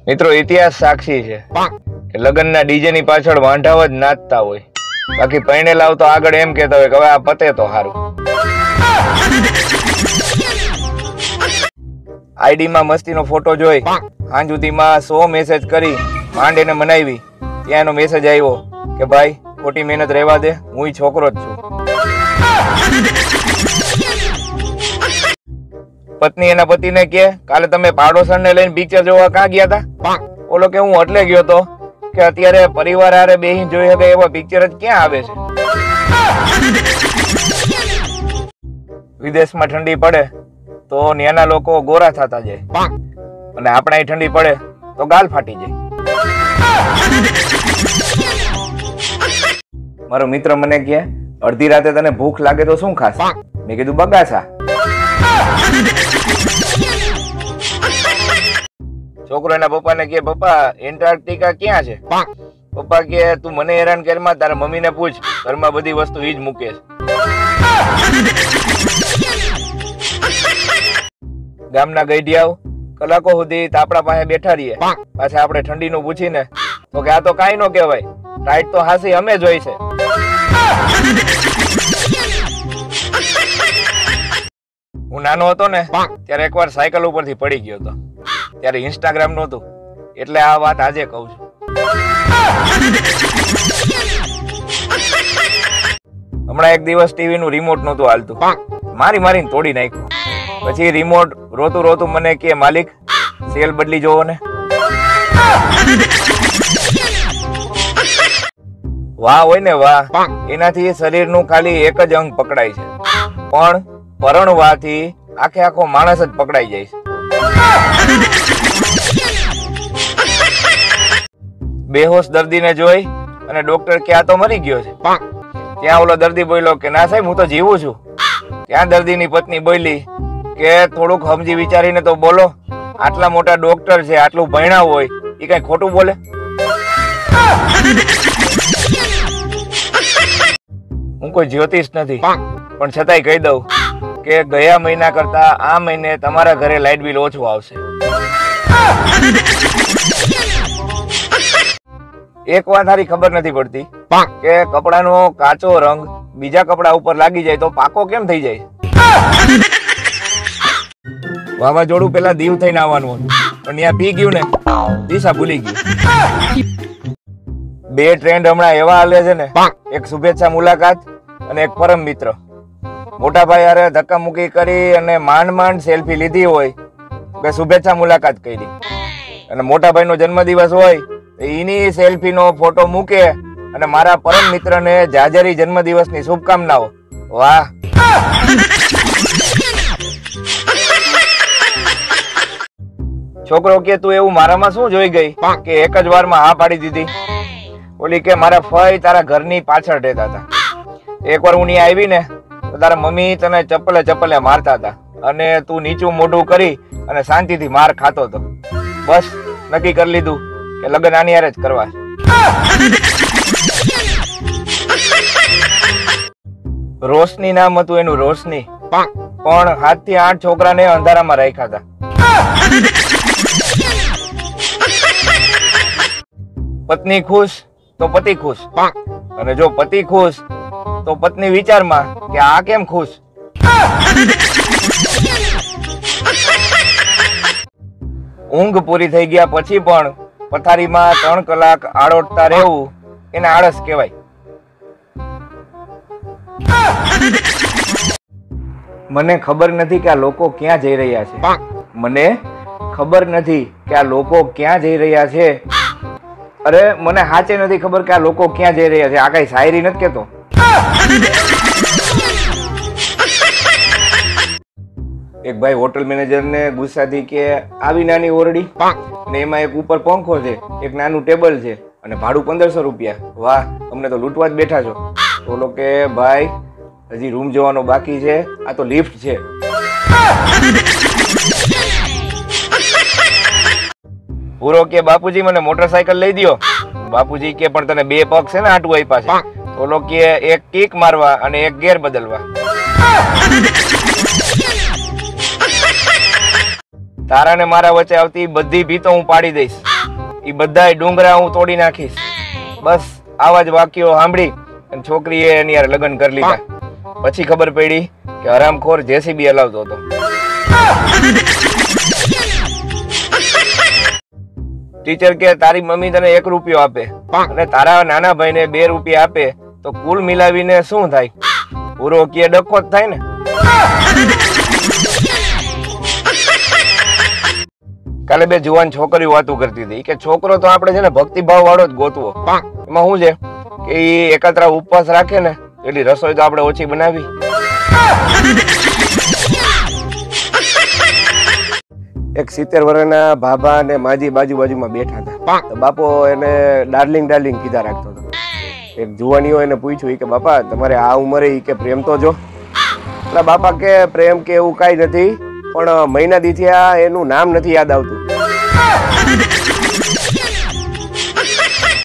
મિત્રો ઇતિહાસ સાક્ષી છે કે લગ્નના ડીજે ની પાછળ વાંઢાવ જ નાચતા હોય, બાકી પૈણે લાવતો આગળ એમ કહેતા હોય કે હવે આ પતે તો સારું. આઈડી માં મસ્તીનો ફોટો જોઈ સાંજ સુધીમાં 100 મેસેજ કરી માંડ એને મનાવી, ત્યાં એનો મેસેજ આવ્યો કે ભાઈ ખોટી મહેનત રહેવા દે, હું છોકરો જ છું. પત્ની એના પતિને કે કાલે તમે પાડોશરને લઈને પિક્ચર જોવા ક્યાં ગયા હતા? ઓલો કે હું એટલે ગયો તો કે અત્યારે પરિવાર હારે બેહીને જોઈ શકે એવા પિક્ચર જ ક્યાં આવે છે. વિદેશમાં ઠંડી પડે તો ત્યાંના લોકો ગોરા થતા જાય, અને આપણે અહીં ઠંડી પડે તો ગાલ ફાટી જાય. મારો મિત્ર મને કહે અડધી રાતે તને ભૂખ લાગે તો શું ખાસ? મેં કીધું બગાસા. છોકરો એના પપ્પાને કહે પપ્પા એન્ટાર્કટિકા ક્યાં છે? પપ્પા કહે તું મને હેરાન કરમાં, તારા મમ્મીને પૂછ, ઘરમાં બધી વસ્તુ ઈ જ મૂકે છે. ગામના ગઈઢિયાઓ કલાકો સુધી તાપડા પાસે બેઠા રહીએ, પાછા આપણે ઠંડીનું પૂછીને તો કે આ તો કાઈ નો કહેવાય, ટાઈટ તો હાસી અમે જ હોય છે. હું નાનો હતો ને ત્યારે એકવાર સાયકલ ઉપરથી પડી ગયો હતો, ત્યારે ઇન્સ્ટાગ્રામ નહોતું, એટલે આ વાત આજે કહું છું. હમણાં એક દિવસ ટીવી નું રિમોટ નહોતું હાલતું, મારીને તોડી નાખ્યું. પછી રિમોટ રોતું રોતું મને કે માલિક સેલ બદલી જોવો ને. વાહ હોય ને વાહ, એનાથી શરીરનું ખાલી એક જ અંગ પકડાય છે, પણ પરણવાથી આખે આખો માણસ જ પકડાઈ જાય છે. બેહોશ દર્દીને જોઈ અને ડોક્ટર કે આ તો મરી ગયો છે, ત્યાં ઓલો દર્દી બોલ્યો કે ના સાહેબ હું તો જીવું છું. ત્યાં દર્દીની પત્ની બોલી કે થોડુંક સમજી વિચારીને તો બોલો, આટલા મોટા ડોક્ટર છે, આટલું ભણ્યા હોય, એ કઈ ખોટું બોલે? હું કોઈ જ્યોતિષ નથી, પણ છતાંય કહી દઉં કે ગયા મહિના કરતા આ મહિને તમારા ઘરે લાઇટ બિલ ઓછું આવશે. એક વાત સારી ખબર નથી પડતી કે કપડાનો કાચો રંગ બીજા કપડા ઉપર લાગી જાય તો પાકો કેમ થઈ જાય? વાવાઝોડું પેલા દીવ થઈને આવવાનું હતું, પણ ત્યાં પી ગયું ને દિશા ભૂલી ગયું. બે ટ્રેન્ડ હમણાં એવા હાલે છે ને, એક શુભેચ્છા મુલાકાત અને એક પરમ મિત્ર. મોટા ભાઈ હારે ધક્કા મુક્કી કરી અને માંડ સેલ્ફી લીધી હોય કે શુભેચ્છા મુલાકાત કરી, અને મોટા ભાઈ નો જન્મદિવસ હોય એની સેલ્ફી નો ફોટો મૂકે અને મારા પરમ મિત્ર ને જાજરી જન્મદિવસ ની શુભકામનાઓ. વાહ! છોકરો કે તું એવું મારામાં શું જોઈ ગઈ કે એક જ વારમાં હા પાડી દીધી? ઓલી કે મારા ફઈ તારા ઘરની પાછળ રહેતા હતા, એકવાર હું ત્યાં આવી ને તો તારા મમ્મી તને ચપ્પલે મારતા હતા અને તું નીચું મોઢું કરી અને શાંતિથી માર ખાતો હતો. બસ નક્કી કરી લીધું કે લગ્ન આની હારે જ કરવા. રોશની નામ હતું એનું, રોશની, પણ 7 થી 8 છોકરાને અંધારામાં રાખ્યા હતા. પત્ની ખુશ તો પતિ ખુશ, અને જો પતિ ખુશ તો પત્ની વિચારમાં કે આ કેમ ખુશ. ઊંઘ પૂરી થઈ ગયા પછી પણ પથારીમાં 3 કલાક આડોટતા રહેવું એને આળસ કહેવાય. મને ખબર નથી કે આ લોકો ક્યાં જઈ રહ્યા છે. મને ખબર નથી કે આ લોકો ક્યાં જઈ રહ્યા છે. અરે મને સાચે નથી ખબર કે આ લોકો ક્યાં જઈ રહ્યા છે. આ કઈ શાયરી નથી કેતો. એક ભાઈ હોટલ મેનેજર ને ગુસ્સાથી કે આવી નાની ઓરડી ને એમાં એક ઉપર પંખો છે, એક નાનું ટેબલ છે અને ભાડું 1500 રૂપિયા. વાહ, અમને તો લૂંટવા જ બેઠા છો. બોલો કે ભાઈ હજી રૂમ જોવાનો બાકી છે, આ તો લિફ્ટ છે. પૂરો કે બાપુજી મને મોટરસાયકલ લઈ દ્યો. બાપુજી કે પણ તને 2 પગ છે ને આટું આપ્યા છે. બોલો કે એક કિક મારવા અને એક ગેર બદલવા. તારા ને મારા વચ્ચે આવતી બધી ભીતો હું પાડી દઈશ. ઈ બધાય ડુંગરા હું તોડી નાખીશ. બસ આવા જ વાક્યો સાંભળી અને છોકરીએ એની યાર લગ્ન કરી લીધા. પછી ખબર પડી કે હરામખોર જેસીબી હલાવતો હતો. ટીચર કે તારી મમ્મી તને 1 રૂપિયો આપે અને તારા નાના ભાઈને 2 રૂપિયા આપે તો કુલ મિલાવીને શું થાય? પૂરો કે ડખો જ થાય ને. કાલે બે જુવાન છોકરીઓ વાતું કરતી હતી કે છોકરો તો આપણે છે ને ભક્તિભાવ વાળો જ ગોતવો. એમાં શું છે કે એ એકત્ર ઉપવાસ રાખે ને એટલી રસોઈ તો આપણે ઓછી બનાવી. એક 70 વર્ષના ભાભા અને માજી બાજુમાં બેઠા હતા. તો બાપો એને ડાર્લિંગ કીધા રાખતો હતો. એક જુવાનીઓ એને પૂછ્યું કે બાપા તમારે આ ઉંમરે કે પ્રેમ તો જો. એટલે બાપા કે પ્રેમ કે એવું કઈ નથી, પણ મહિના દીથી એનું નામ નથી યાદ આવતું.